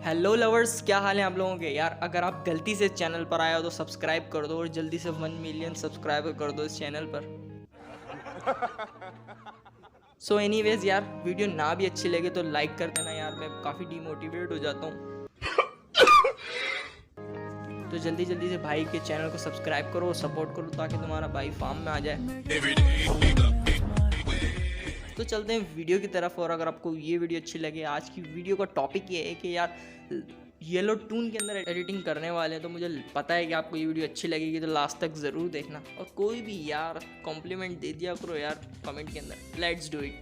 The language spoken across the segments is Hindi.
हेलो लवर्स, क्या हाल है आप लोगों के। यार अगर आप गलती से चैनल पर आए हो तो सब्सक्राइब कर दो और जल्दी से 1 मिलियन सब्सक्राइबर कर दो इस चैनल पर। सो एनीवेज यार, वीडियो ना भी अच्छी लगे तो लाइक कर देना यार, मैं काफ़ी डिमोटिवेट हो जाता हूँ। तो जल्दी जल्दी से भाई के चैनल को सब्सक्राइब करो, सपोर्ट करो ताकि तुम्हारा भाई फार्म में आ जाए। तो चलते हैं वीडियो की तरफ। और अगर आपको ये वीडियो अच्छी लगे, आज की वीडियो का टॉपिक ये है कि यार येलो टून के अंदर एडिटिंग करने वाले हैं, तो मुझे पता है कि आपको ये वीडियो अच्छी लगेगी, तो लास्ट तक ज़रूर देखना। और कोई भी यार कॉम्प्लीमेंट दे दिया करो यार कमेंट के अंदर। Let's do it.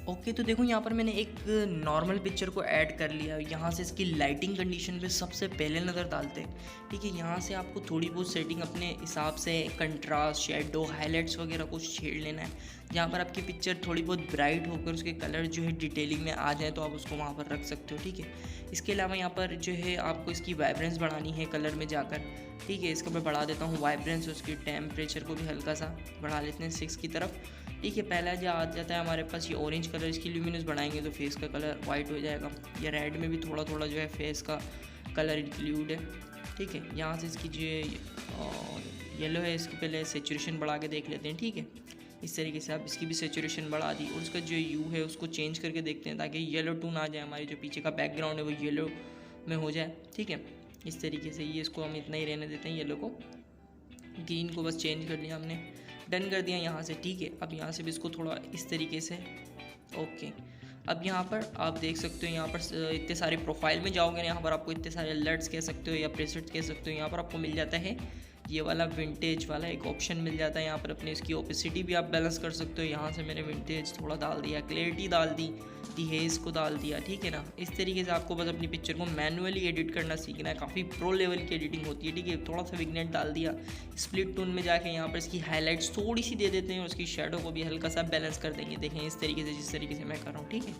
ओके तो देखो यहाँ पर मैंने एक नॉर्मल पिक्चर को ऐड कर लिया। यहाँ से इसकी लाइटिंग कंडीशन पे सबसे पहले नज़र डालते हैं। ठीक है, यहाँ से आपको थोड़ी बहुत सेटिंग अपने हिसाब से कंट्रास्ट, शेडो, हाइलाइट्स वगैरह कुछ छेड़ लेना है। जहाँ पर आपकी पिक्चर थोड़ी बहुत ब्राइट होकर उसके कलर जो है डिटेलिंग में आ जाए तो आप उसको वहाँ पर रख सकते हो। ठीक है, इसके अलावा यहाँ पर जो है आपको इसकी वाइब्रेंस बढ़ानी है कलर में जाकर। ठीक है, इसको मैं बढ़ा देता हूँ वाइब्रेंस, उसकी टेम्परेचर को भी हल्का सा बढ़ा लेते हैं 6 की तरफ। ठीक है, पहला जो आ जाता है हमारे पास ये ऑरेंज कलर, इसकी ल्यूमिनस बढ़ाएंगे तो फेस का कलर वाइट हो जाएगा। या रेड में भी थोड़ा थोड़ा जो है फेस का कलर इंक्लूड है। ठीक है, यहाँ से इसकी जो येलो है इसकी पहले सेचुरेशन बढ़ा के देख लेते हैं। ठीक है, इस तरीके से आप इसकी भी सेचुरेशन बढ़ा दी और उसका जो यू है उसको चेंज करके देखते हैं ताकि येलो टून आ जाए, हमारी जो पीछे का बैकग्राउंड है वो येलो में हो जाए। ठीक है, इस तरीके से ये इसको हम इतना ही रहने देते हैं। येलो को, ग्रीन को बस चेंज कर लिया हमने, डन कर दिया यहाँ से। ठीक है, अब यहाँ से भी इसको थोड़ा इस तरीके से। ओके, अब यहाँ पर आप देख सकते हो, यहाँ पर इतने सारे प्रोफाइल में जाओगे ना, यहाँ पर आपको इतने सारे अलर्ट्स कह सकते हो या प्रेसेट्स कह सकते हो। यहाँ पर आपको मिल जाता है ये वाला विंटेज वाला एक ऑप्शन मिल जाता है। यहाँ पर अपने इसकी ओपेसिटी भी आप बैलेंस कर सकते हो। यहाँ से मैंने विंटेज थोड़ा डाल दिया, क्लैरिटी डाल दी, हेज को डाल दिया। ठीक है ना, इस तरीके से आपको बस अपनी पिक्चर को मैनुअली एडिट करना सीखना है। काफ़ी प्रो लेवल की एडिटिंग होती है। ठीक है, थोड़ा सा विग्नेट डाल दिया, स्प्लिट टून में जाके यहाँ पर इसकी हाईलाइट्स थोड़ी सी दे देते हैं और उसकी शेडो को भी हल्का सा बैलेंस कर देंगे। देखें इस तरीके से, जिस तरीके से मैं कर रहा हूँ। ठीक है,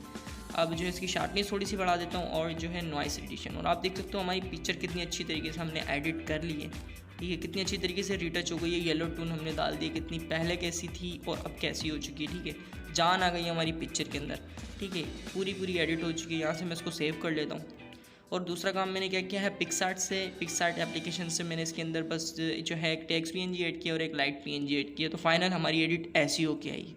अब जो है इसकी शार्पनेस थोड़ी सी बढ़ा देता हूँ और जो है नॉइस एडिशन। और आप देख सकते हो हमारी पिक्चर कितनी अच्छी तरीके से हमने एडिट कर ली है। ठीक है, कितनी अच्छी तरीके से रिटच हो गई है। येलो टून हमने डाल दी, कितनी पहले कैसी थी और अब कैसी हो चुकी है। ठीक है, जान आ गई हमारी पिक्चर के अंदर। ठीक है, पूरी एडिट हो चुकी है। यहाँ से मैं इसको सेव कर लेता हूँ। और दूसरा काम मैंने क्या किया है, पिक्सआर्ट एप्लीकेशन से मैंने इसके अंदर बस जो है एक टेक्स्ट PNG ऐड किया और एक लाइट PNG ऐड किया, तो फाइनल हमारी एडिट ऐसी हो के आई।